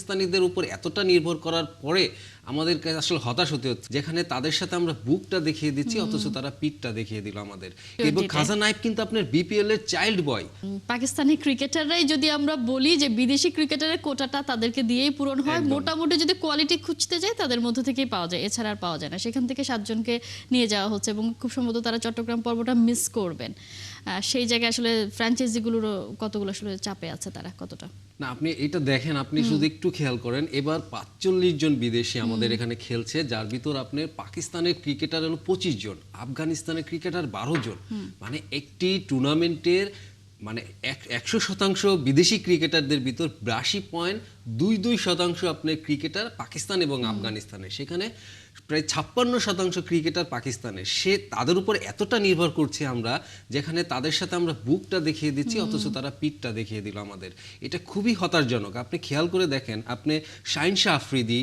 পাকিস্তানিদের উপর এতটা নির্ভর করার পরে আমাদেরকে আসলে হতাশ হতে হচ্ছে, যেখানে তাদের সাথে আমরা বুকটা দেখিয়ে দিচ্ছি অথচ তারা পিঠটা দেখিয়ে দিল আমাদের। এবং খাজা নাইব কিন্তু আপনার বিপিএল এর চাইল্ড বয়। পাকিস্তানি ক্রিকেটাররাই যদি আমরা বলি যে বিদেশি ক্রিকেটারের কোটাটা তাদেরকে দিয়েই পূরণ হয়, মোটামুটি যদি কোয়ালিটি খুঁজতে যায় তাদের মধ্য থেকেই পাওয়া যায়, এছাড়া আর পাওয়া যায় না। সেখান থেকে 7 জনকে নিয়ে যাওয়া হচ্ছে এবং খুব সম্ভবত তারা চট্টগ্রাম পর্বটা মিস করবেন। সেই জায়গায় আসলে ফ্র্যাঞ্চাইজিগুলোরও কতগুলো আসলে চাপে আছে, তারা কতটা না আপনি এটা দেখেন, আপনি শুধু একটু খেয়াল করেন, এবার 45 জন বিদেশি আমাদের এখানে খেলছে, যার ভিতর আপনার পাকিস্তানের ক্রিকেটার হলো 25 জন, আফগানিস্তানের ক্রিকেটার 12 জন। মানে একটি টুর্নামেন্টের মানে 100% বিদেশি ক্রিকেটারদের ভিতর 82.22% আপনার ক্রিকেটার পাকিস্তান এবং আফগানিস্তানের, সেখানে প্রায় 56% ক্রিকেটার পাকিস্তানের। সে তাদের উপর এতটা নির্ভর করছে আমরা, যেখানে তাদের সাথে আমরা বুকটা দেখিয়ে দিচ্ছি অথচ তারা পিঠটা দেখিয়ে দিল আমাদের। এটা খুবই হতাশজনক। আপনি খেয়াল করে দেখেন, আপনি শাহিন শাহ আফ্রিদি,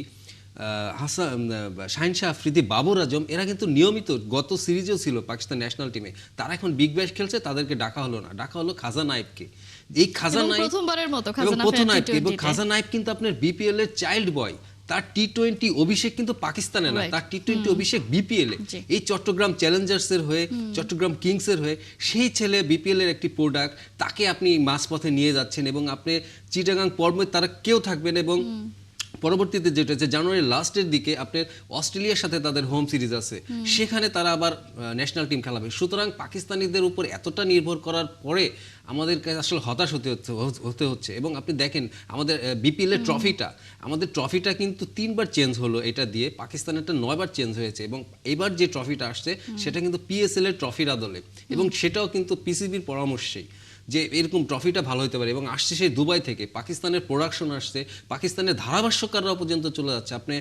শাহিন শাহ আফ্রিদি, বাবর আজম, এরা কিন্তু নিয়মিত গত সিরিজেও ছিল পাকিস্তান ন্যাশনাল টিমে। তারা এখন বিগ ব্যাশ খেলছে, তাদেরকে ডাকা হলো না, ডাকা হলো খাজা নাইবকে। এই খাজা নাইব প্রথমবারের মতো খাজা নাইব কিন্তু আপনার বিপিএল এর চাইল্ড বয়। তার টি-20 অভিষেক কিন্তু পাকিস্তানে না, তার টি-20 অভিষেক বিপিএল এ, এই চট্টগ্রাম চ্যালেঞ্জার্স এর হয়ে, চট্টগ্রাম কিংস এর হয়ে। সেই ছেলে বিপিএল এর একটি প্রোডাক্ট, তাকে আপনি মাঝপথে নিয়ে যাচ্ছেন এবং আপনি চিটাগাং পর্বে তারা কেউ থাকবেন। এবং পরবর্তীতে যেটা হচ্ছে জানুয়ারির লাস্টের দিকে আপনার অস্ট্রেলিয়ার সাথে তাদের হোম সিরিজ আছে, সেখানে তারা আবার ন্যাশনাল টিম খেলাবে। সুতরাং পাকিস্তানিদের উপর এতটা নির্ভর করার পরে আমাদেরকে আসলে হতাশ হতে হচ্ছে। এবং আপনি দেখেন আমাদের বিপিএল এর ট্রফিটা, আমাদের ট্রফিটা কিন্তু 3বার চেঞ্জ হলো, এটা দিয়ে পাকিস্তানেরটা 9বার চেঞ্জ হয়েছে। এবং এবার যে ট্রফিটা আসছে সেটা কিন্তু পিএসএল এর ট্রফির আদলে, এবং সেটাও কিন্তু পিসিবির পরামর্শেই যে এরকম ট্রফিটা ভালো হতে পারে। এবং আসছে সেই দুবাই থেকে, পাকিস্তানের প্রোডাকশন আসছে, পাকিস্তানের ধারাভাষ্যকাররা পর্যন্ত চলে যাচ্ছে। আপনি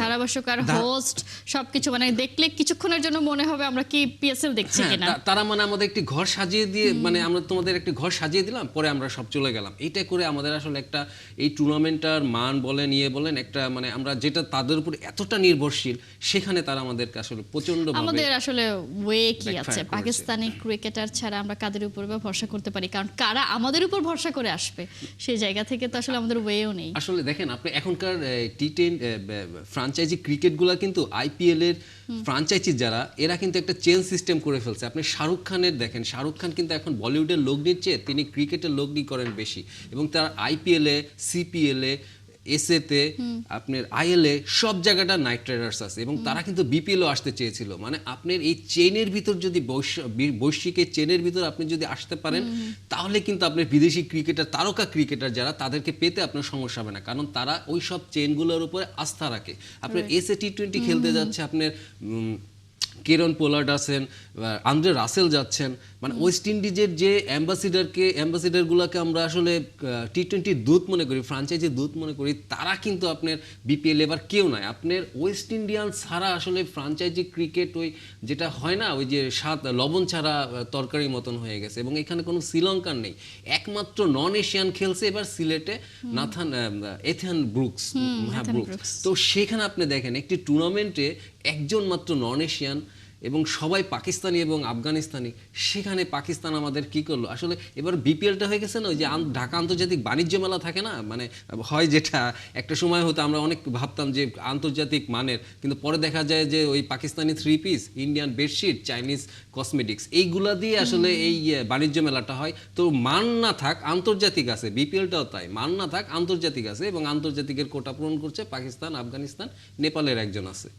ধারাভাষ্যকার, হোস্ট, সবকিছু মানে দেখলে কিছুক্ষণের জন্য মনে হবে আমরা কি পিএসএল দেখছি কিনা। তারা মানে আমাদের একটি ঘর সাজিয়ে দিয়ে, মানে আমরা তোমাদের একটি ঘর সাজিয়ে দিলাম, পরে আমরা সব চলে গেলাম। এইটা করে আমাদের আসলে একটা এই টুর্নামেন্টটার মান বলেন, ইয়ে বলেন, একটা মানে আমরা যেটা তাদের উপর এতটা নির্ভরশীল, সেখানে তারা আমাদেরকে আসলে প্রচন্ড আমাদের আসলে ওয়ে কি আছে, পাকিস্তানি ক্রিকেটার ছাড়া আমরা কাদের উপর ভরসা করতে পারি, কারণ কারা আমাদের উপর ভরসা করে আসবে, সেই জায়গা থেকে তো আসলে আমাদের ওয়েও নেই। আসলে দেখেন আপনি এখনকার টি10 ফ্র্যাঞ্চাইজি ক্রিকেটগুলো কিন্তু আইপিএল এর ফ্র্যাঞ্চাইজি যারা, এরা কিন্তু একটা চেন সিস্টেম করে ফেলছে। আপনি শাহরুখ খানের দেখেন, শাহরুখ খান কিন্তু এখন বলিউডের লগ্নির চেয়ে তিনি ক্রিকেটের লগ্নি করেন বেশি। এবং তার আইপিএল এ, সিপিএল এ, এসএতে, আপনার আইএলএ সব জায়গাটা নাইট রাইডার্স আছে। এবং তারা কিন্তু বিপিএলও আসতে চেয়েছিল। মানে আপনার এই চেনের ভিতর যদি বৈশ্বিক চেনের ভিতর আপনি যদি আসতে পারেন, তাহলে কিন্তু আপনার বিদেশি ক্রিকেটার, তারকা ক্রিকেটার যারা, তাদেরকে পেতে আপনার সমস্যা হবে না, কারণ তারা ওই সব চেনগুলোর উপরে আস্থা রাখে। আপনার এসএ টি-20 খেলতে যাচ্ছে আপনার কেরন পোলার্ড আছেন, আন্দ্রে রাসেল যাচ্ছেন। মানে ওয়েস্ট ইন্ডিজের যে অ্যাম্বাসিডারগুলোকে আমরা আসলে টি-20 দূত মনে করি, ফ্র্যাঞ্চাইজি দূত মনে করি, তারা কিন্তু আপনার বিপিএল এবার কেউ নয়। আপনার ওয়েস্ট ইন্ডিয়ান ছাড়া আসলে ফ্র্যাঞ্চাইজি ক্রিকেট ওই যেটা হয় না, ওই যে স্বাদ লবণ ছাড়া তরকারির মতন হয়ে গেছে। এবং এখানে কোনো শ্রীলঙ্কার নেই, একমাত্র নন এশিয়ান খেলছে এবার সিলেটে এথান ব্রুকস। তো সেখানে আপনি দেখেন একটি টুর্নামেন্টে একজন মাত্র নন এশিয়ান এবং সবাই পাকিস্তানি এবং আফগানিস্তানি। সেখানে পাকিস্তান আমাদের কি করলো আসলে, এবার বিপিএলটা হয়ে গেছে না ওই যে ঢাকা আন্তর্জাতিক বাণিজ্য মেলা থাকে না, মানে হয় যেটা একটা সময় হতো আমরা অনেক ভাবতাম যে আন্তর্জাতিক মানের, কিন্তু পরে দেখা যায় যে ওই Pakistani 3 piece, Indian bedsheet, Chinese cosmetics, এইগুলা দিয়ে আসলে এই বাণিজ্য মেলাটা হয়। তো মান না থাক আন্তর্জাতিক আছে, বিপিএলটাও তাই, মান না থাক আন্তর্জাতিক আছে, এবং আন্তর্জাতিকের কোটা পূরণ করছে পাকিস্তান, আফগানিস্তান, নেপালের একজন আছে।